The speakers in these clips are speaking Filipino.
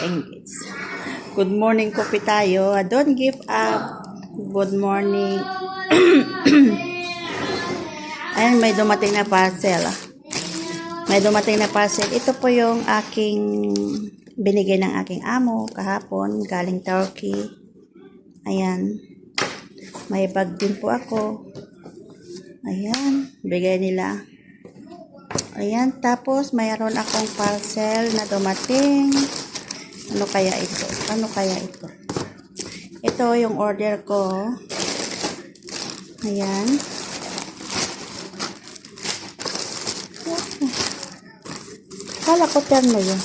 ka-engage. Good morning po tayo. Don't give up. Good morning. Ayan, may dumating na parcel. May dumating na parcel. Ito po yung aking binigay ng aking amo kahapon. Galing Turkey. Ayan. May bag din po ako. Ayan. Bigay nila. Ayan. Tapos, mayroon akong parcel na dumating. Ano kaya ito? Ano kaya ito? Ito yung order ko. Ayan. Kala ko terno yun.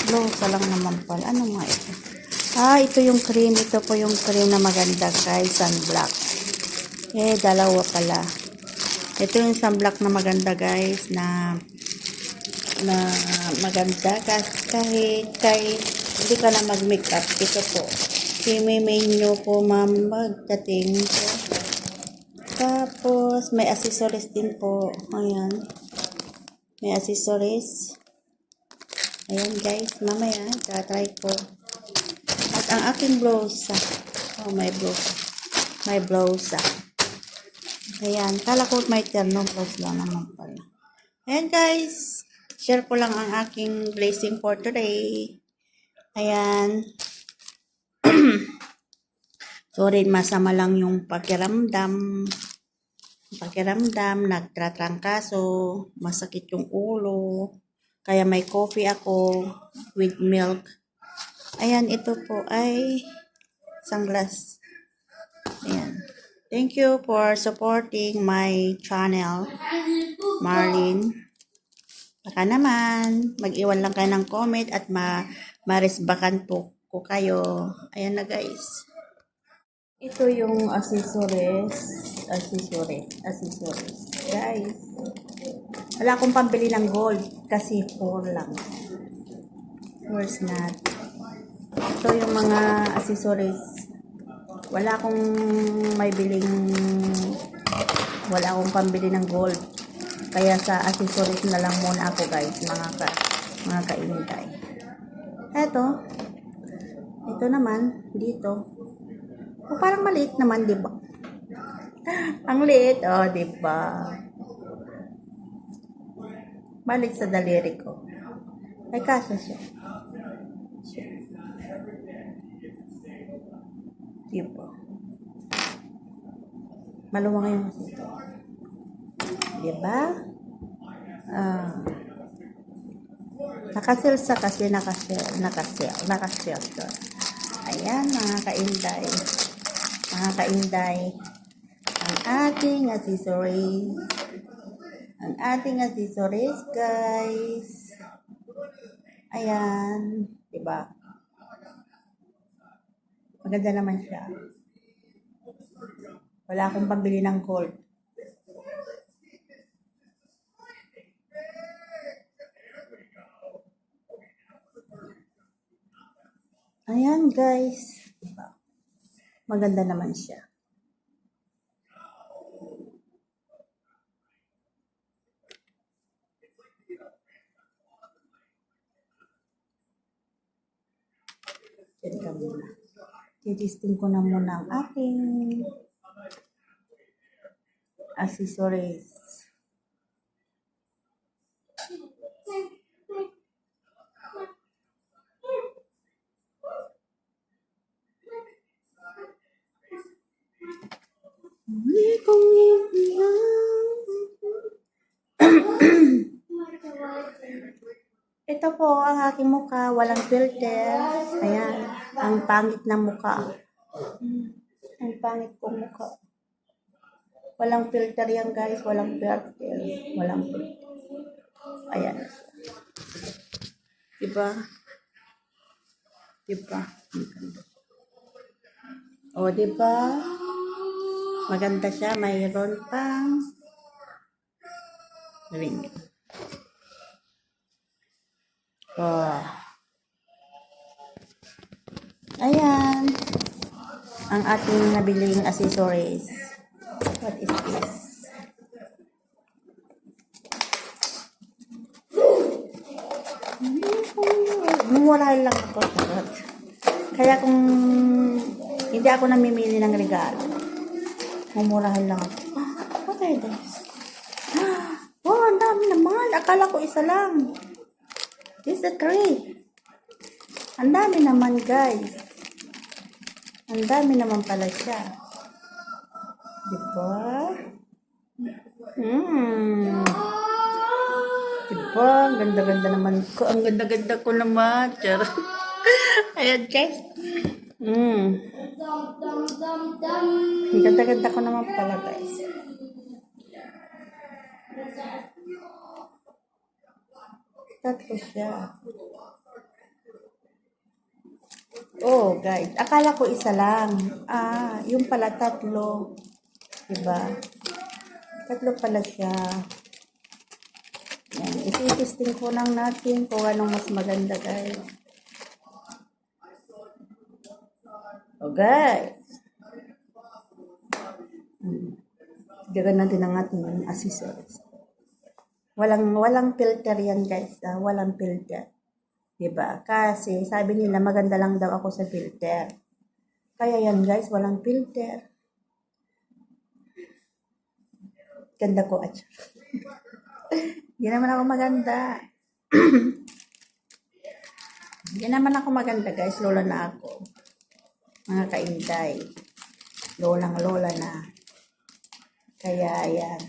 Blosa lang naman pala. Ano nga ito? Ito yung cream. Ito po yung cream na maganda guys. Sunblock. Dalawa pala. Ito yung sunblock na maganda guys. Na maganda. Kahit hindi ka na mag-makeup. Ito po. I-menu po ma'am. Magdating po. Tapos may accessories din po. Ayan. May accessories. Ayan guys, mamaya tatry ko. At ang aking blouse. May blouse. May blouse. Ayan, kala ko may terno blouse lang naman pala. Ayan guys, share ko lang ang aking blessing for today. Ayan. Sorry, masama lang yung pakiramdam. Nagtatrangkaso, masakit yung ulo. Kaya may coffee ako with milk. Ayan, ito po ay sunglass. Ayan. Thank you for supporting my channel, Marlene. Baka naman, mag-iwan lang kayo ng comment at maresbakan po ko kayo. Ayan na guys. Ito yung accessories. Guys. Wala akong pambili ng gold kasi 4 lang. Where's not? Ito yung mga accessories. Wala akong pambili ng gold. Kaya sa accessories na lang muna ako guys, mga kainday. Ito naman dito. Parang maliit naman, 'di ba? Ang liit, di ba? Balik sa daliri ko. Ay, kaso siya. Diba? Maluwang yung ito. Diba? Nakasel sa kasi nakasel. Ayan, mga kainday. Ang ating accessories. Guys. Ayan. Diba? Maganda naman siya. Wala akong pambili ng gold. Ayan guys. Diba? Maganda naman siya. Teka muna. Titisting ko na muna ang aking accessories. Ito po ang aking mukha, walang filter. Ayan, ang pangit na mukha. Ang pangit kong mukha. Walang filter yan guys, walang filter. Ayan. Diba? Diba? Maganda siya, mayroon pang ring. Ayan. Ang ating nabiling accessories. What is this? Mumurahin lang ako. Charot. Kaya kung hindi ako namimili ng regalo, mumurahin lang ako. What are this? Oh, ang dami naman. Akala ko isa lang. This is a three. Ang dami naman, guys. Ang dami naman pala siya. Diba? Diba? Ang ganda-ganda naman ko. Ang ganda-ganda ko naman. Charot. Ayan, guys. Ang ganda-ganda ko naman pala, guys. Tatlo siya. Oh, guys. Akala ko isa lang. Yung pala tatlo. Diba? Tatlo pala siya. Yan. Isi-testing ko lang natin kung anong mas maganda, guys. Oh, guys. Gagan natin ang ating accessories. Walang filter yan, guys. Walang filter. Diba? Kasi sabi nila maganda lang daw ako sa filter. Kaya yan, guys, walang filter. Ganda ko, at hindi naman ako maganda. Hindi naman ako maganda, guys. Lola na ako. Mga kainday. Lolang-lola na. Kaya, yan.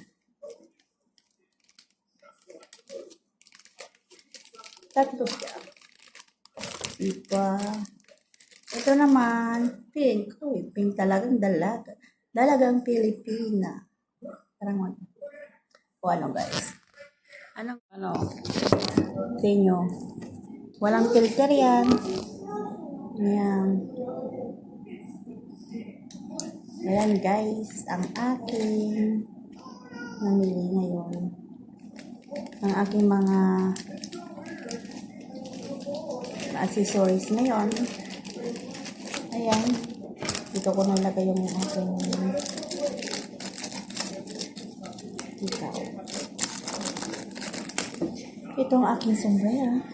Tatlo siya. Diba? Ito naman, pink. Uy, pink talagang dalaga. Dalagang Pilipina. Parang ano. O ano, guys? Ano? Sa inyo. Walang filter yan. Ayan. Ayan, guys. Ang aking namili ngayon. Ang aking mga accessories ngayon. Ayan. Dito ko nalagay yung aking ikaw. Itong aking sombrero.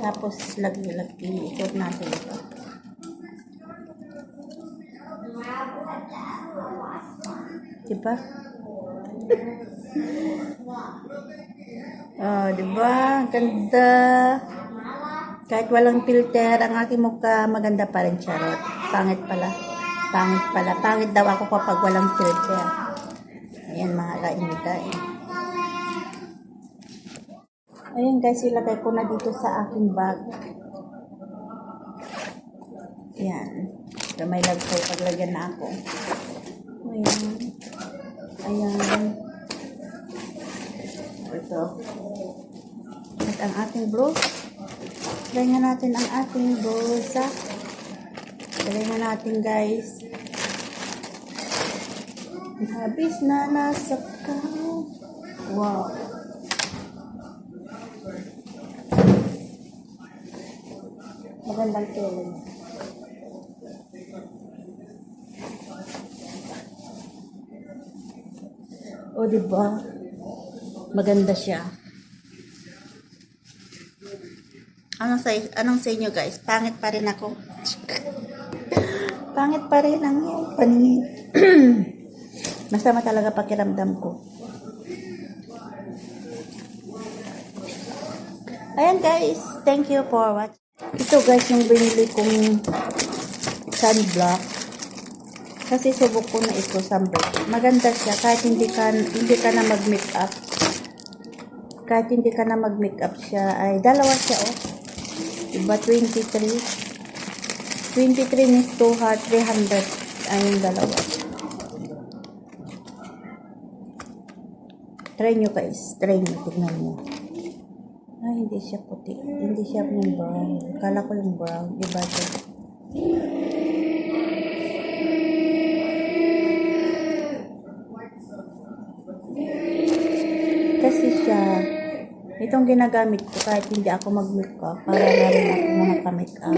Tapos lagi-lagi ikot natin ito. Diba? Oh, diba? Ang ganda. Kahit walang filter, ang aking mukha maganda pa rin, charot. Pangit pala. Pangit pala. Pangit daw ako kapag walang filter. Ayan, mga kainitay. Ayan, guys, ilagay ko na dito sa aking bag. Ayan. So, may lagso paglagyan na ako. Ayan. Ayan. Ito. At ang ating brush. Lagay nga natin ang ating bulsa. Lagay nga natin, guys. Habis na nasa ka. Wow. Magandang tulong. O, diba? Maganda siya. Anong sa inyo, guys? Pangit pa rin ako. Pangit pa rin ang paningin. Masama talaga pakiramdam ko. Ayan, guys. Thank you for watching. Ito, guys, yung binili kong sunblock. Kasi subok ko na ito sunblock. Maganda siya kahit hindi ka na mag-makeup. Kahit hindi ka na mag-makeup siya. Ay, dalawa siya, oh. Diba, 23 means 300. Ayun, dalawa. Try nyo, guys. Try nyo. Tignan nyo. Ay, hindi siya puti. Hindi siya yung brown. Kala ko yung brown. Diba siya? Kasi siya, itong ginagamit ko kahit hindi ako mag-makeup para na rin ako mga pa-makeup.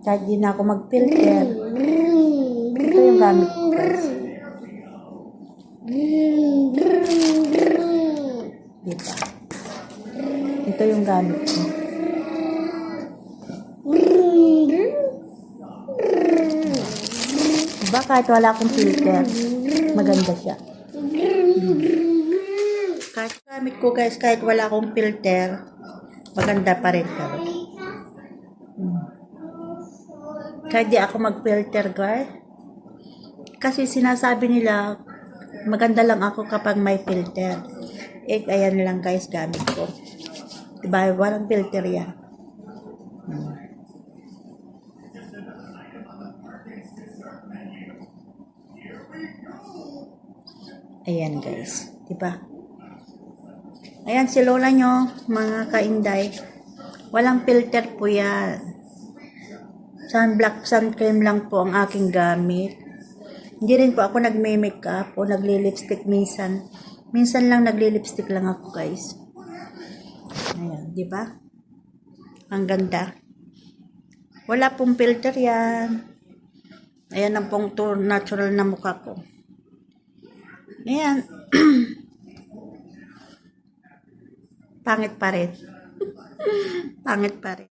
Kahit hindi na ako mag-filter. Ito yung gamit ko, guys. Diba? Ito yung gamit ko. Diba kahit wala akong filter, maganda siya. Kahit gamit ko guys, kahit wala akong filter, maganda pa rin guys. Kahit di ako mag-filter guys. Kasi sinasabi nila, maganda lang ako kapag may filter. Eh, ayan lang guys, gamit ko. Diba, walang filter yan. Ayan guys, diba? Ayan si lola nyo, mga kainday. Walang filter po yan. Sunblock, sun cream lang po ang aking gamit. Hindi rin po ako nagme-makeup o nagli-lipstick minsan. Minsan lang nagli-lipstick lang ako guys. Ayan, di ba? Ang ganda. Wala pong filter yan. Ayan ang pong natural na mukha ko. Ayan. Pangit pa rin. Pangit pa rin.